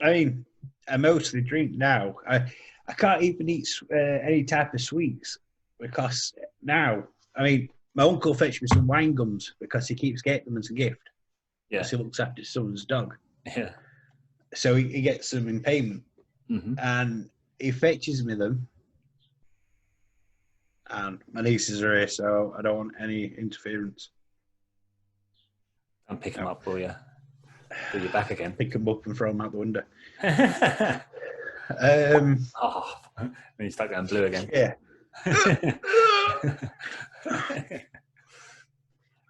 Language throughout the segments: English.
I mean, I mostly drink now. I can't even eat any type of sweets because now, I mean, my uncle fetched me some wine gums because he keeps getting them as a gift Yeah. because he looks after his son's dog. Yeah. So he gets them in payment, and he fetches me them. And my nieces are here, so I don't want any interference. I'll pick them up for you. Put you back again. Pick them up and throw them out the window. Then you start going blue again. Yeah.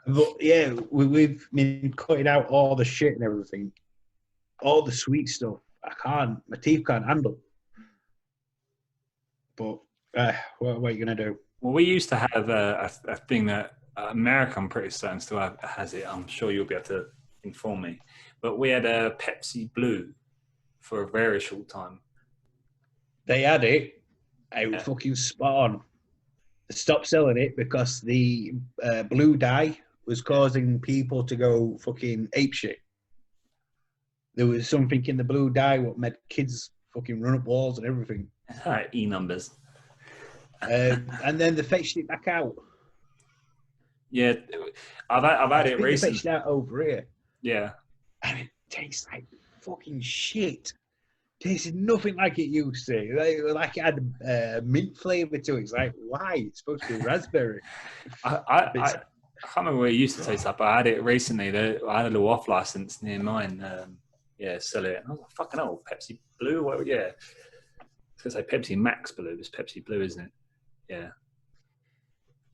But yeah, we've been cutting out all the shit and everything. All the sweet stuff. My teeth can't handle. But what are you going to do? Well, we used to have a thing that America, I'm pretty certain, still has it. I'm sure you'll be able to inform me. But we had a Pepsi Blue for a very short time. They had it. It was fucking spot on. They stopped selling it because the blue dye was causing people to go fucking apeshit. There was something in the blue dye what made kids fucking run up walls and everything. E numbers. And then they fetched it back out. Yeah, I've had it recently. They fetched it out over here. Yeah. And it tastes like fucking shit. Tasted nothing like it used to. Like it had mint flavour to it. It's like, why? It's supposed to be raspberry. I can't remember where it used to taste like, but I had it recently. I had a little off license near mine. Sell it. And I was like, fucking hell, Pepsi Blue? Well, yeah. I was going to say Pepsi Max Blue. It's Pepsi Blue, isn't it? Yeah.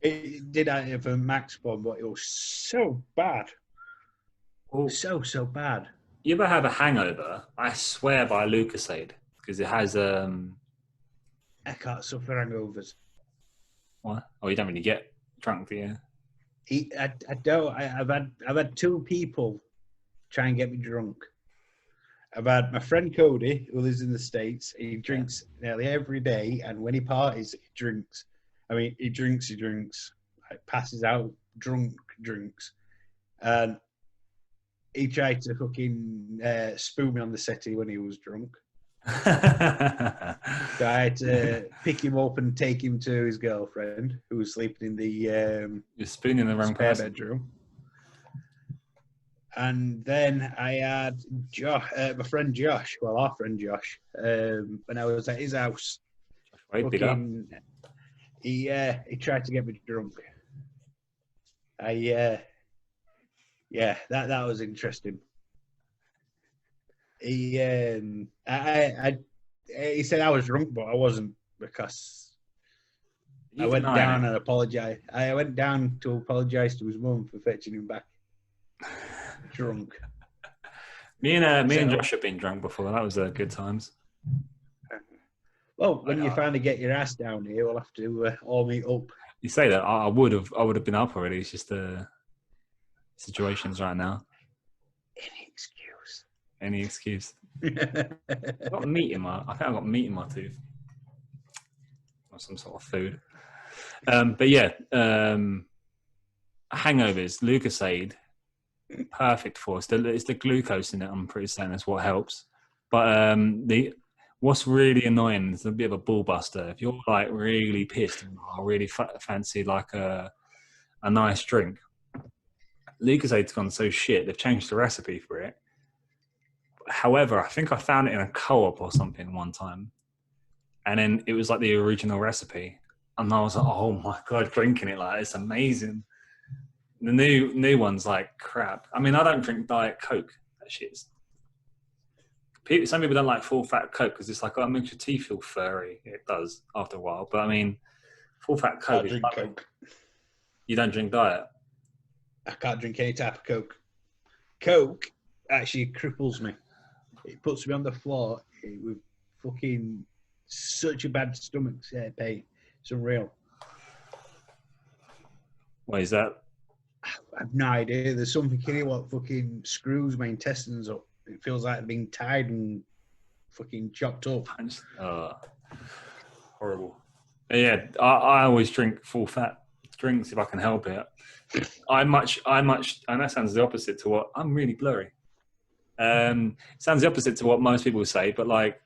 It did have a Max bomb, but it was so bad. Oh. So bad. You ever have a hangover? I swear by Lucasade, because it has I can't suffer hangovers. What? Oh, you don't really get drunk, do you? I don't. I've had two people try and get me drunk. I've had my friend Cody, who lives in the States. He drinks nearly every day, and when he parties, he drinks. I mean, he drinks, like, passes out, drinks. And he tried to fucking spoon me on the settee when he was drunk. So I had to pick him up and take him to his girlfriend, who was sleeping in the You're spooning the wrong person. bedroom. And then I had Josh, my friend Josh, our friend Josh, when I was at his house. He tried to get me drunk. That was interesting. He said I was drunk, but I wasn't, because I went down and apologized. I went down to apologize to his mum for fetching him back drunk. Me and Josh have been drunk before. That was good times. Well, when you finally get your ass down here, we'll have to all meet up. You say that, I would have been up already. It's just the situations right now. Any excuse. I've got meat in my. I think I've got meat in my tooth, or some sort of food. But yeah, hangovers, Lucasade, perfect for us. It's the glucose in it. I'm pretty certain that's what helps. But what's really annoying is a bit of a ball buster. If you're like really pissed and really fancy like a nice drink, Lucasade's gone so shit. They've changed the recipe for it. However, I think I found it in a co-op or something one time, and then it was like the original recipe, and I was like, "Oh my god, drinking it like it's amazing." The new one's like crap. I mean, I don't drink Diet Coke. That shit's. Some people don't like full fat Coke because it's like, oh, it makes your teeth feel furry. It does after a while, but I mean, full fat Coke. I drink Coke. You don't drink Diet? I can't drink any type of Coke. Coke actually cripples me. It puts me on the floor with fucking such a bad stomach pain. It's unreal. What is that? I have no idea. There's something in it what fucking screws my intestines up. It feels like being tied and fucking chopped up. Horrible. Yeah, I always drink full fat drinks if I can help it. I much, and that sounds the opposite to what I'm really blurry. Sounds the opposite to what most people say, but like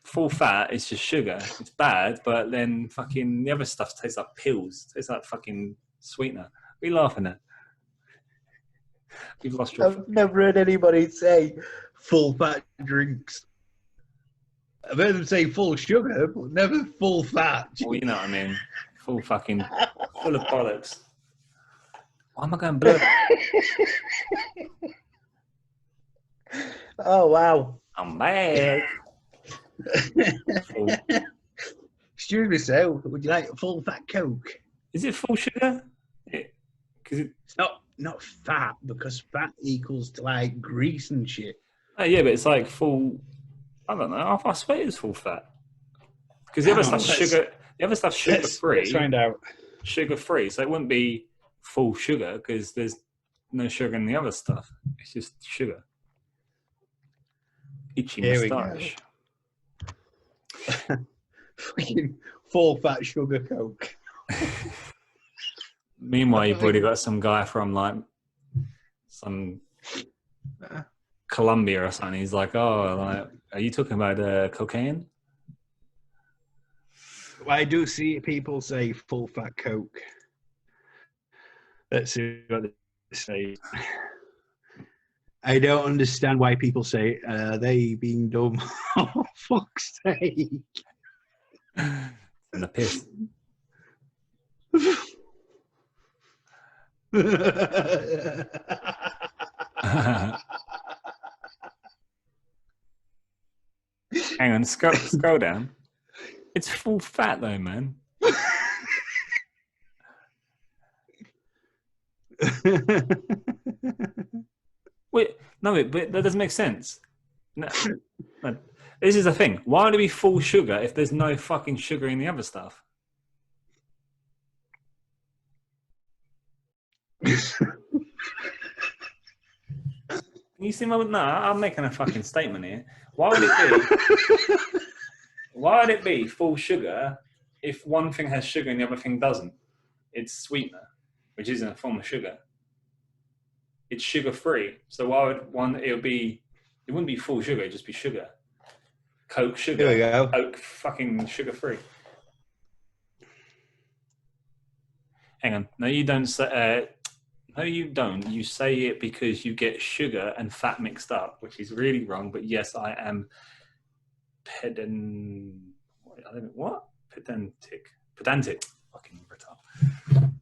full fat is just sugar. It's bad, but then fucking the other stuff tastes like pills. Tastes like fucking sweetener. What are you laughing at? You've lost your. I've never heard anybody say full fat drinks. I've heard them say full sugar, but never full fat. Well, you know what I mean. Full fucking full of bollocks. Why am I going blur? Oh wow! I'm back. Full. Excuse me, sir. Would you like a full fat Coke? Is it full sugar? Because It's not fat, because fat equals to like grease and shit. yeah, but it's like full. I don't know. I swear it's full fat. Because the other stuff's sugar. The other stuff's sugar free. Let's find out. Sugar free, so it wouldn't be full sugar because there's no sugar in the other stuff. It's just sugar. Itchy moustache. Fucking full fat sugar Coke. Meanwhile, you've already got some guy from like some Colombia or something. He's like, "Oh, like, are you talking about cocaine?" I do see people say full fat Coke. Let's see what they say. I don't understand why people say it. They being dumb. Oh, fuck's sake. And the piss. Hang on, scroll down. It's full fat though, man. Wait, no, but that doesn't make sense. No, this is the thing. Why would it be full sugar if there's no fucking sugar in the other stuff? You see my? No, I'm making a fucking statement here. Why would it be? Why would it be full sugar if one thing has sugar and the other thing doesn't? It's sweetener, which isn't a form of sugar. It's sugar free. So why would one? It wouldn't be full sugar. It'd just be sugar. Coke sugar. Here we go. Coke fucking sugar free. Hang on. No, you don't say. No, you don't. You say it because you get sugar and fat mixed up, which is really wrong. But yes, I am what? Pedantic. Fucking retard.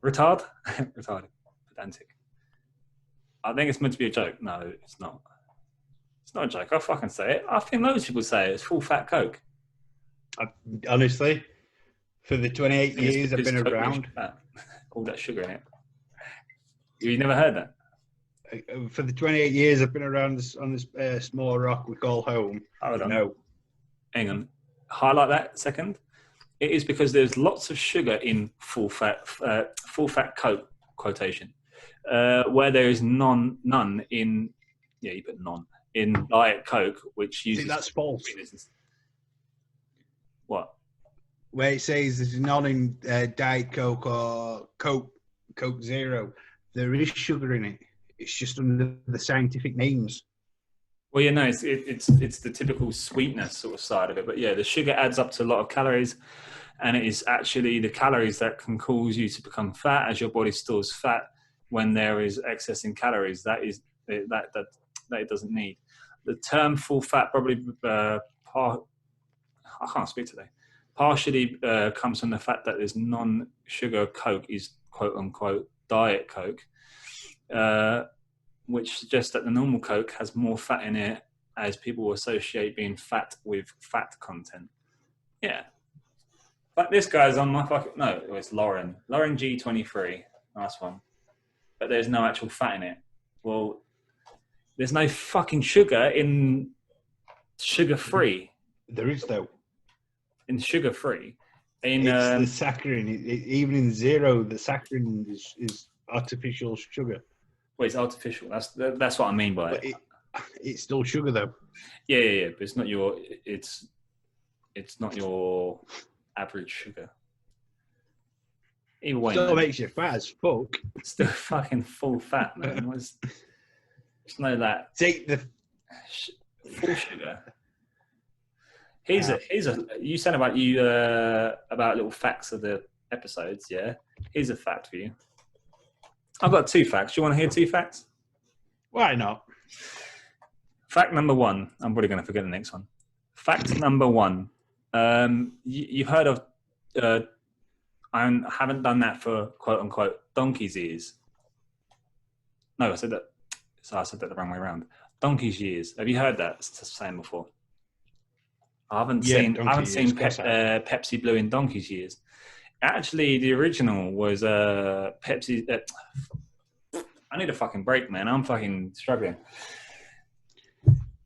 Retarded. Pedantic. I think it's meant to be a joke. No, it's not. It's not a joke. I fucking say it. I think loads of people say it. It's full fat Coke. Honestly, for the 28 years I've been Coke around, all that sugar in it. You never heard that? For the 28 years I've been around on this small rock we call home. Hold on. No. Hang on. Highlight that second. It is because there's lots of sugar in full fat Coke quotation, where there is none in. Yeah, you put none in Diet Coke, which uses. See, that's false. What? Where it says there's none in Diet Coke or Coke Zero, there is sugar in it. It's just under the scientific names. Well, yeah, no, it's the typical sweetness sort of side of it, but yeah, the sugar adds up to a lot of calories, and it is actually the calories that can cause you to become fat as your body stores fat when there is excess in calories. That it doesn't need. The term full fat probably I can't speak today. Partially comes from the fact that there's non-sugar Coke is quote unquote Diet Coke. Which suggests that the normal Coke has more fat in it, as people associate being fat with fat content. Yeah. But this guy's on my fucking... No, it's Lauren. Lauren G23. Nice one. But there's no actual fat in it. Well, there's no fucking sugar in sugar-free. There is, though. In sugar-free. It's the saccharin. Even in zero, the saccharin is artificial sugar. Well, it's artificial. That's what I mean by it. It's still sugar, though. Yeah. But it's not your. It's not your average sugar. Either way, Still makes you fat as fuck. Still fucking full fat, man. It's no that Take the full sugar. Here's a. You said about about little facts of the episodes. Yeah. Here's a fact for you. I've got 2 facts. Do you want to hear 2 facts? Why not? Fact number 1. I'm probably going to forget the next one. Fact number 1. You've heard of. I haven't done that for quote unquote donkey's ears. No, I said that. So I said that the wrong way around. Donkey's ears. Have you heard that saying before? I haven't seen Pepsi Blue in donkey's ears. Actually, the original was Pepsi. I need a fucking break, man. I'm fucking struggling.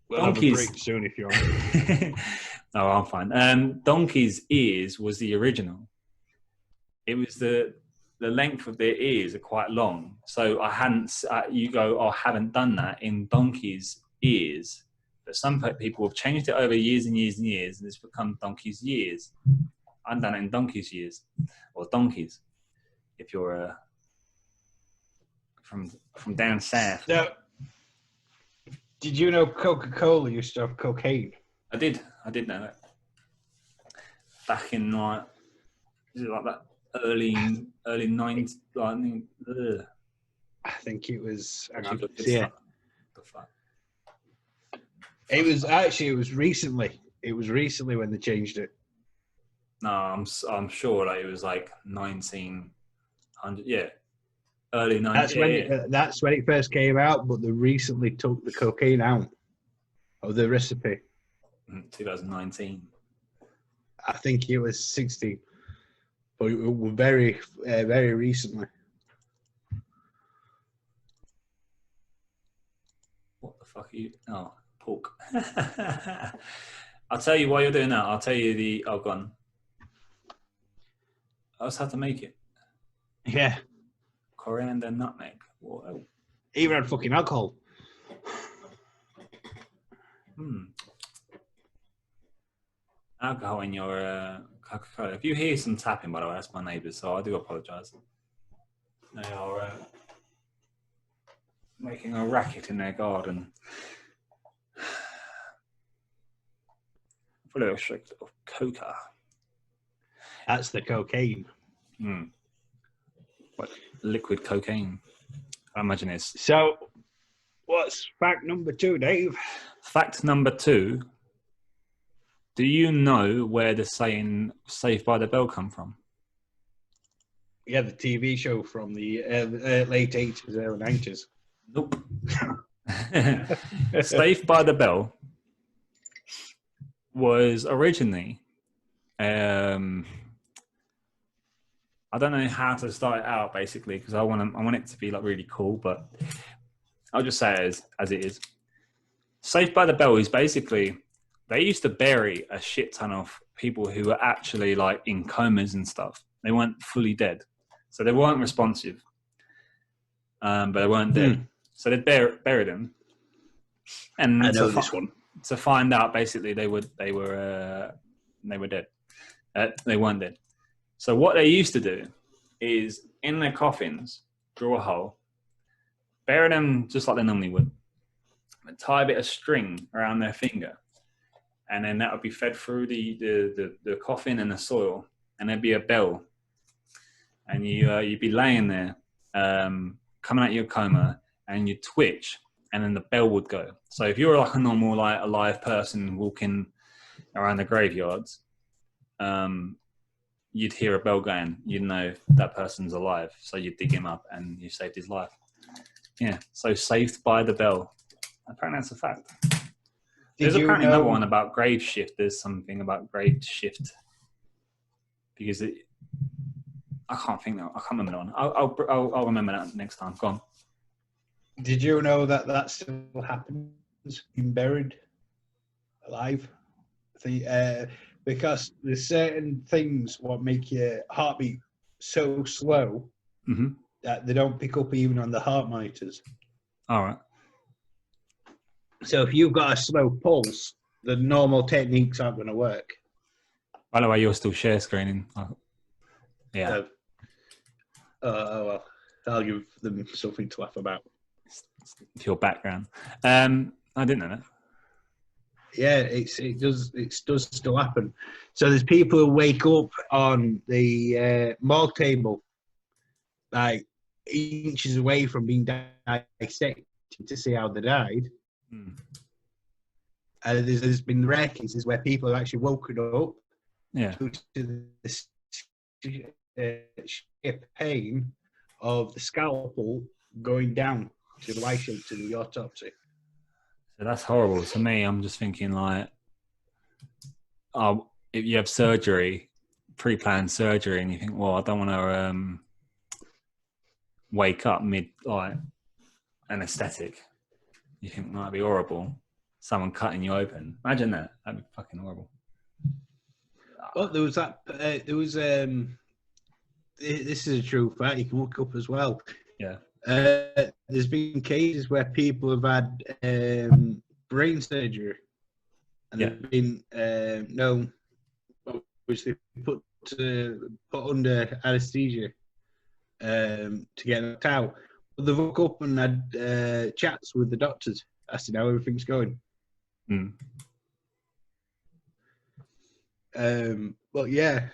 We'll have a break soon if you want. No, I'm fine. Donkey's ears was the original. It was the length of their ears are quite long. So I hadn't. You go, I haven't done that in donkey's ears. But some people have changed it over years and years and years, and it's become donkey's years. I've done it in donkey's years, or donkeys, if you're from down south. So, did you know Coca-Cola used to have cocaine? I did know that. Back in is it like that early 90s? I think it was. Yeah. It was recently. It was recently when they changed it. No, I'm sure like it was like 1900. Yeah, early 90s. That's when it first came out, but they recently took the cocaine out of the recipe. 2019. I think it was 16, but it was very, very recently. What the fuck are you? Oh, pork. I'll tell you why you're doing that. I'll tell you oh, gone. I just had to make it. Yeah. Coriander, nutmeg. Whoa. Even had fucking alcohol. Alcohol in your Coca-Cola. If you hear some tapping, by the way, that's my neighbours, so I do apologise. They are making a racket in their garden. For a little shake of coca. That's the cocaine. What, liquid cocaine? I imagine it's. So, what's fact number 2, Dave? Fact number 2. Do you know where the saying "Saved by the Bell" come from? Yeah, the TV show from the late 80s, early 90s. Nope. Saved by the Bell was originally, I don't know how to start it out basically because I want it to be like really cool, but I'll just say it as it is. Saved by the Bell is basically they used to bury a shit ton of people who were actually like in comas and stuff. They weren't fully dead, so they weren't responsive, but they weren't dead. So they'd bury them, and I know this one. To find out basically they were dead. They weren't dead. So what they used to do is in their coffins, draw a hole, bury them just like they normally would, and tie a bit of string around their finger, and then that would be fed through the coffin and the soil, and there'd be a bell, and you'd be laying there, coming out of your coma, and you'd twitch, and then the bell would go. So if you're like a normal like alive person walking around the graveyards, you'd hear a bell going, you'd know that person's alive. So you'd dig him up and you saved his life. Yeah, so saved by the bell. Apparently that's a fact. There's apparently another one about grave shift. There's something about grave shift. Because I can't think now. I can't remember that one. I'll remember that next time. Go on. Did you know that still happens, being buried alive? Because there's certain things what make your heartbeat so slow that they don't pick up even on the heart monitors. All right. So if you've got a slow pulse, the normal techniques aren't going to work. By the way, you're still share screening. Yeah. Well, I'll give them something to laugh about. your background. I didn't know that. Yeah, it does still happen. So there's people who wake up on the morgue table, like inches away from being dissected to see how they died. There's been rare cases where people have actually woken up due to the sheer pain of the scalpel going down to the Y-shape to the autopsy. So that's horrible. To me, I'm just thinking like, if you have surgery, pre-planned surgery, and you think, well, I don't want to wake up mid like anesthetic. You think that'd be horrible. Someone cutting you open. Imagine that. That'd be fucking horrible. Well, there was that. This is a true fact. You can look up as well. Yeah. There's been cases where people have had brain surgery, and they've been known, which they put under anaesthesia to get knocked out. But they've woke up and had chats with the doctors, asking how everything's going. But yeah,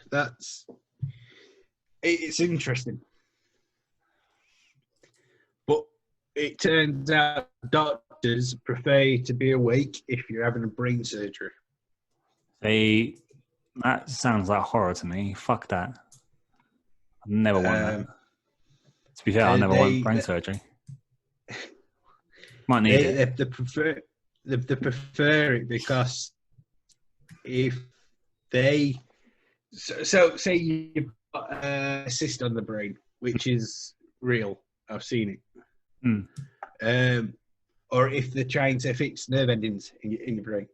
it's interesting. But it turns out doctors prefer to be awake if you're having a brain surgery. That sounds like horror to me. Fuck that. I never want that. To be fair, I never want brain surgery. Might need it. They prefer it because if they so say you've got a cyst on the brain, which is real. I've seen it. Or if they're trying to fix nerve endings in your brain,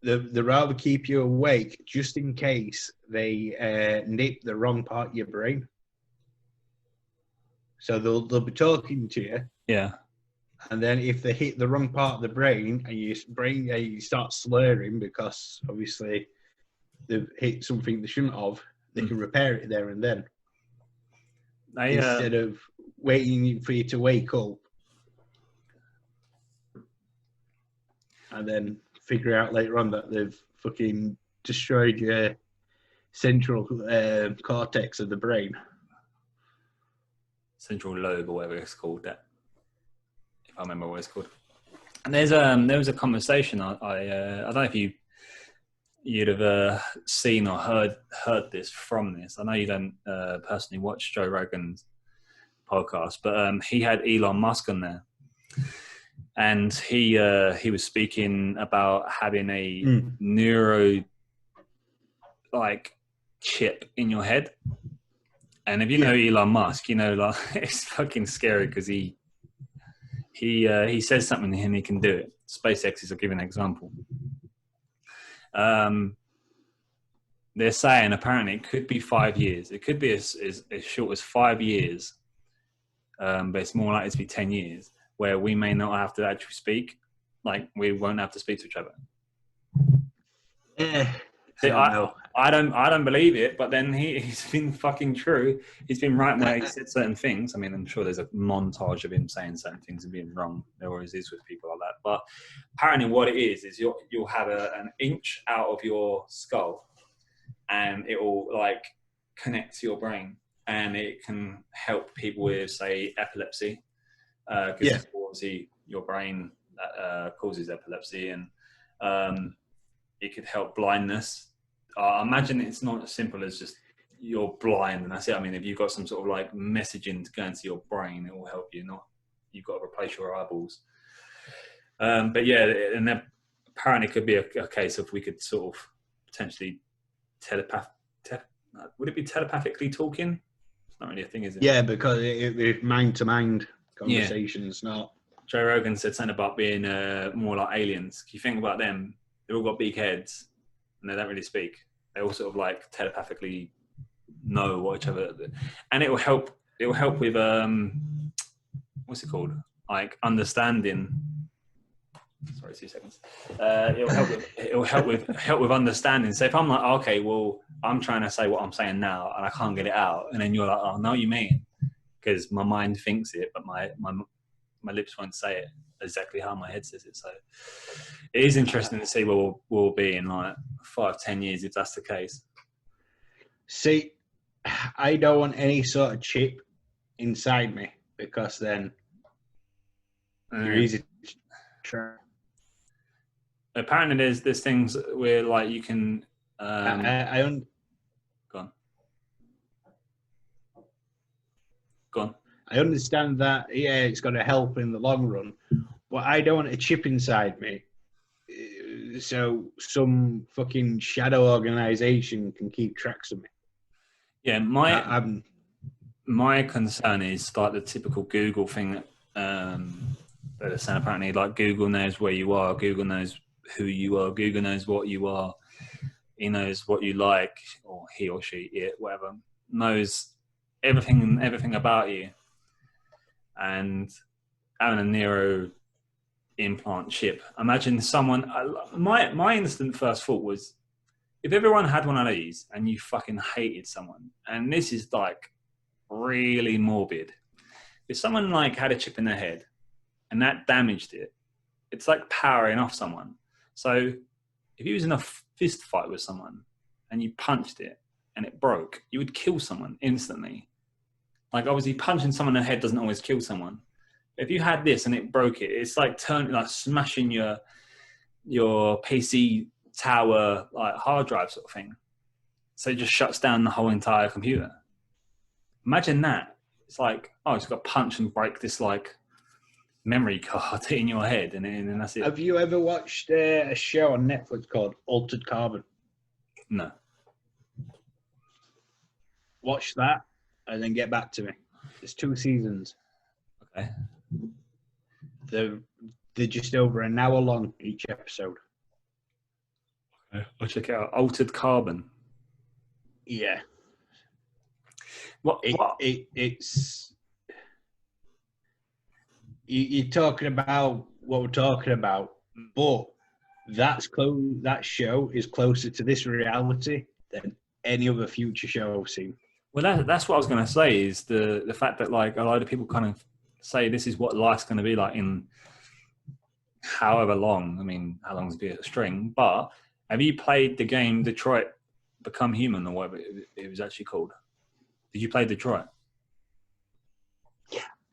they rather keep you awake just in case they nip the wrong part of your brain. So they'll be talking to you. Yeah. And then if they hit the wrong part of the brain and you start slurring because obviously they've hit something they shouldn't have, they can repair it there and then. Instead of waiting for you to wake up and then figure out later on that they've fucking destroyed your central cortex of the brain. Central lobe or whatever it's called, that. If I remember what it's called. And there was a conversation I don't know if you'd have seen or heard this from this. I know you don't personally watch Joe Rogan's podcast, but he had Elon Musk on there, and he was speaking about having a neuro like chip in your head. And if you know Elon Musk, you know, like, it's fucking scary because he says something and he can do it. SpaceX is a given example. They're saying apparently it could be 5 years. It could be as short as 5 years, but it's more likely to be 10 years where we may not have to actually speak. Like, we won't have to speak to each other. Yeah. See, I don't believe it, but then he's been fucking true. He's been right where he said certain things. I mean, I'm sure there's a montage of him saying certain things and being wrong. There always is with people like that. But apparently what it is you'll have an inch out of your skull and it will like connect to your brain, and it can help people with, say, epilepsy. Because obviously your brain causes epilepsy, and it could help blindness. I imagine it's not as simple as just you're blind and that's it. I mean, if you've got some sort of like messaging to go into your brain, it will help you. Not you've got to replace your eyeballs. But yeah, and then apparently it could be a case of we could sort of potentially would it be telepathically talking? It's not really a thing, is it? Yeah, because it's mind-to-mind conversations, not. Joe Rogan said something about being more like aliens. If you think about them, they've all got big heads and they don't really speak. They all sort of like telepathically know what each other, and it will help with what's it called? Like understanding. Sorry, 2 seconds. It'll help with understanding. So if I'm like, okay, well, I'm trying to say what I'm saying now and I can't get it out, and then you're like, oh, no, you mean? because my mind thinks it, but my lips won't say it exactly how my head says it. So it is interesting to see where we'll be in like 5-10 years if that's the case. See, I don't want any sort of chip inside me because then you're easy to track. Apparently, there's things where like you can. Go on. Go on. I understand that, yeah, it's going to help in the long run, but I don't want a chip inside me. So some fucking shadow organization can keep tracks of me. Yeah, my concern is like the typical Google thing that they're saying. Apparently, like Google knows where you are, Google knows who you are, Google knows what you are. He knows what you like, or he or she, it, whatever, knows everything about you. And having a neuro implant chip. Imagine someone. My instant first thought was, if everyone had one of these and you fucking hated someone, and this is like really morbid. If someone like had a chip in their head and that damaged it, it's like powering off someone. So if you was in a fist fight with someone and you punched it and it broke, you would kill someone instantly. Like obviously punching someone in the head doesn't always kill someone. If you had this and it broke it, it's like smashing your PC tower, like hard drive sort of thing. So it just shuts down the whole entire computer. Imagine that. It's like, oh, it's got to punch and break this like memory card in your head, and then that's it. Have you ever watched a show on Netflix called Altered Carbon? No. Watch that and then get back to me. There's 2 seasons. Okay. They're just over an hour long each episode. Okay, I'll check it out. Altered Carbon. Yeah. What? It's you're talking about what we're talking about, but that show is closer to this reality than any other future show I've seen. Well, that's what I was going to say, is the fact that like a lot of people kind of say this is what life's going to be like in however long. I mean, how long's a bit of a string? But have you played the game Detroit Become Human, or whatever it was actually called? Did you play Detroit?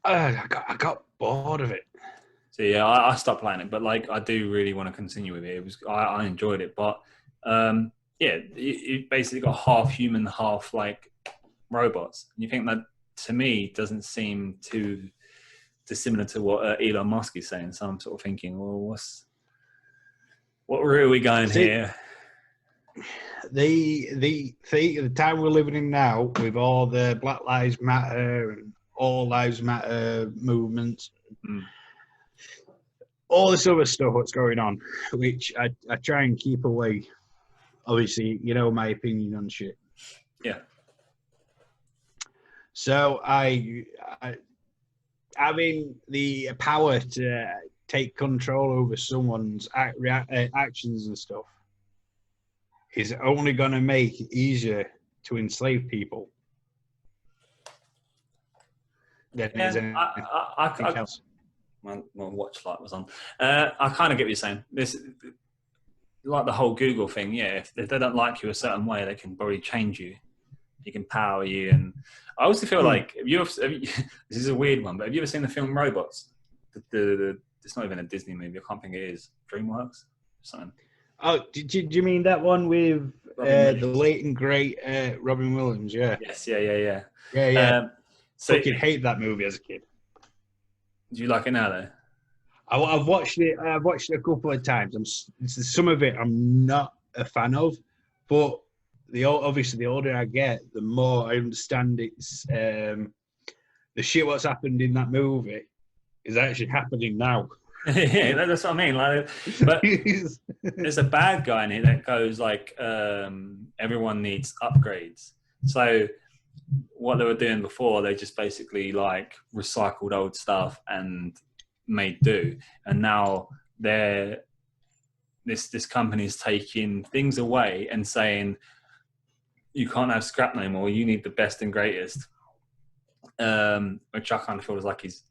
I got bored of it. So yeah, I stopped playing it, but like I do really want to continue with it. I enjoyed it, but yeah, you basically got half human, half like robots. And you think that, to me, doesn't seem too dissimilar to what Elon Musk is saying. So I'm sort of thinking, well, what route are we going here? The time we're living in now, with all the Black Lives Matter and All Lives Matter movements, all this other stuff what's going on, which I try and keep away. Obviously, you know my opinion on shit. Yeah. So I having the power to take control over someone's actions and stuff is only going to make it easier to enslave people than anything else. My watch light was on. I kind of get what you're saying. This, like the whole Google thing, yeah. If they don't like you a certain way, they can probably change you. They can power you. And I also feel like, this is a weird one, but have you ever seen the film Robots? It's not even a Disney movie. I can't think it is. DreamWorks? Something. Oh, do you mean that one with the late and great Robin Williams? Yeah. Yes. Yeah. Yeah. So fucking hate that movie as a kid. Do you like it now, though? I've watched it. I've watched it a couple of times. Some of it I'm not a fan of, but obviously the older I get, the more I understand it's the shit what's happened in that movie is actually happening now. Yeah, that's what I mean. Like, but there's a bad guy in it that goes like, everyone needs upgrades. So what they were doing before, they just basically like recycled old stuff and made do. And now this company is taking things away and saying, you can't have scrap no more. You need the best and greatest. which I kind of feel is like is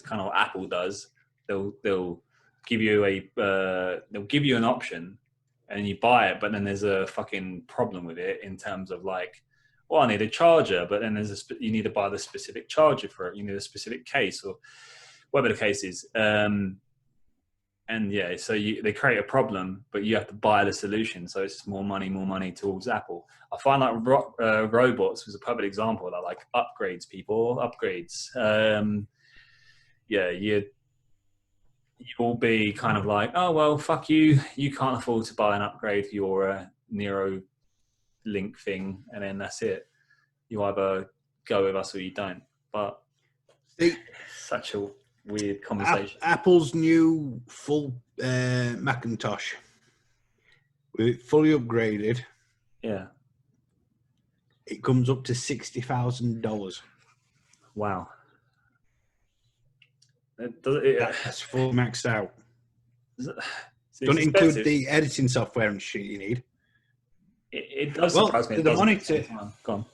kind of what Apple does. They'll give you an option and you buy it, but then there's a fucking problem with it in terms of like, well, I need a charger, but then you need to buy the specific charger for it. You need a specific case or whatever the case is. And yeah, so they create a problem, but you have to buy the solution. So it's just more money towards Apple. I find like robots was a perfect example that like upgrades. Yeah, you'll be kind of like, oh, well, fuck you. You can't afford to buy an upgrade for your Neuro Link thing. And then that's it. You either go with us or you don't. But such a weird conversation. Apple's new full Macintosh, with it fully upgraded, yeah, it comes up to $60,000. Wow. That's full maxed out. Don't include the editing software and shit you need. It does surprise me. The monitor. Go on.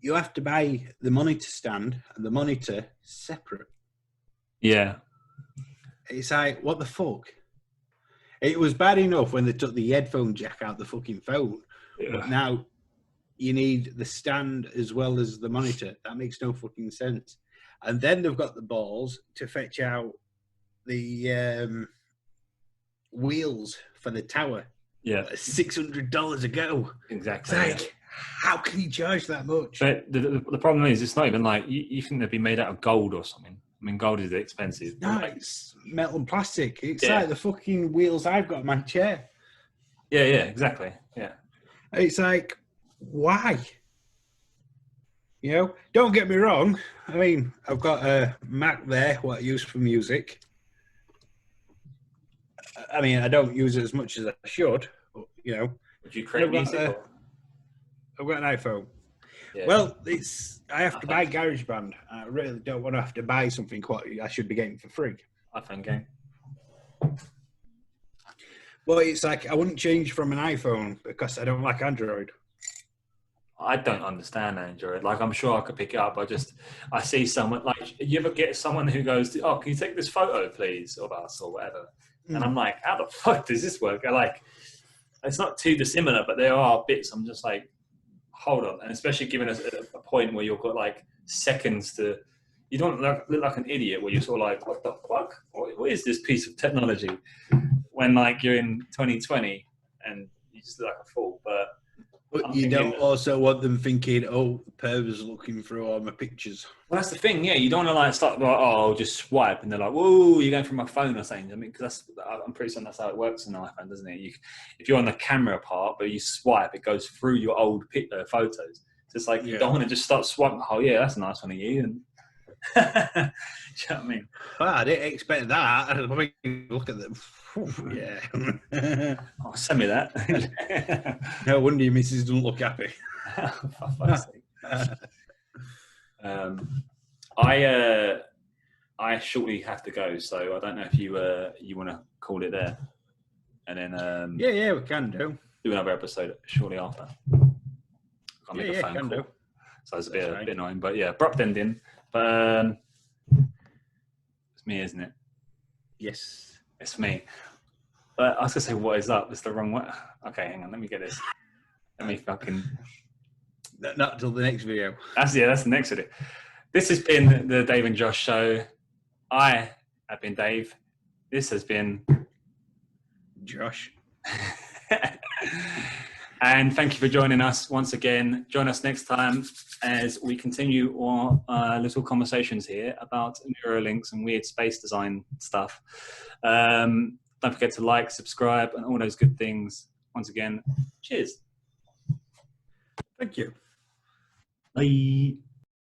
You have to buy the monitor stand and the monitor separate. Yeah. It's like, what the fuck? It was bad enough when they took the headphone jack out the fucking phone. Yeah. But now you need the stand as well as the monitor. That makes no fucking sense. And then they've got the balls to fetch out the wheels for the tower. Yeah. $600 a go. Exactly. It's like, how can you charge that much? But the problem is, it's not even like you think they'd be made out of gold or something. I mean, gold is expensive. No, like, it's metal and plastic. It's like the fucking wheels I've got in my chair. Yeah, exactly. Yeah. It's like, why? You know, don't get me wrong. I mean, I've got a Mac there, what I use for music. I mean, I don't use it as much as I should, but, you know. Would you create music? I've got an iPhone. Yeah. Well, I have to buy GarageBand. I really don't want to have to buy something I should be getting for free. iPhone game. Well, it's like I wouldn't change from an iPhone because I don't like Android. I don't understand Android. Like, I'm sure I could pick it up. I see someone, like, you ever get someone who goes, oh, can you take this photo, please, of us or whatever? And I'm like, how the fuck does this work? It's not too dissimilar, but there are bits I'm just like, hold on. And especially given a point where you've got like seconds to, you don't look like an idiot where you're sort of like, what the fuck? What is this piece of technology? When like you're in 2020 and you just look like a fool. But you don't also want them thinking, oh, the perv is looking through all my pictures. Well, that's the thing, yeah. You don't want to like start like, oh, I'll just swipe, and they're like, whoa, you're going through my phone or something. I mean, because I'm pretty certain that's how it works on an iPhone, doesn't it? If you're on the camera part, but you swipe, it goes through your old photos. So it's like you don't want to just start swiping. Oh, yeah, that's a nice one of you. And do you know what I mean? Well, I didn't expect that. I mean, look at them. Yeah. Oh, send me that. No wonder your missus doesn't look happy. For fuck's sake. I shortly have to go, so I don't know if you want to call it there, and then yeah, we can do another episode shortly after. I'll make a phone call. Do. So it's a bit annoying, but yeah, abrupt ending. But it's me, isn't it? Yes. It's me. But I was going to say, what is up? It's the wrong way. Okay, hang on. Let me get this. Let me fucking... Not until the next video. That's the next video. This has been the Dave and Josh show. I have been Dave. This has been... Josh. And thank you for joining us once again. Join us next time as we continue our little conversations here about Neuralinks and weird space design stuff. Don't forget to like, subscribe, and all those good things. Once again, cheers. Thank you. Bye.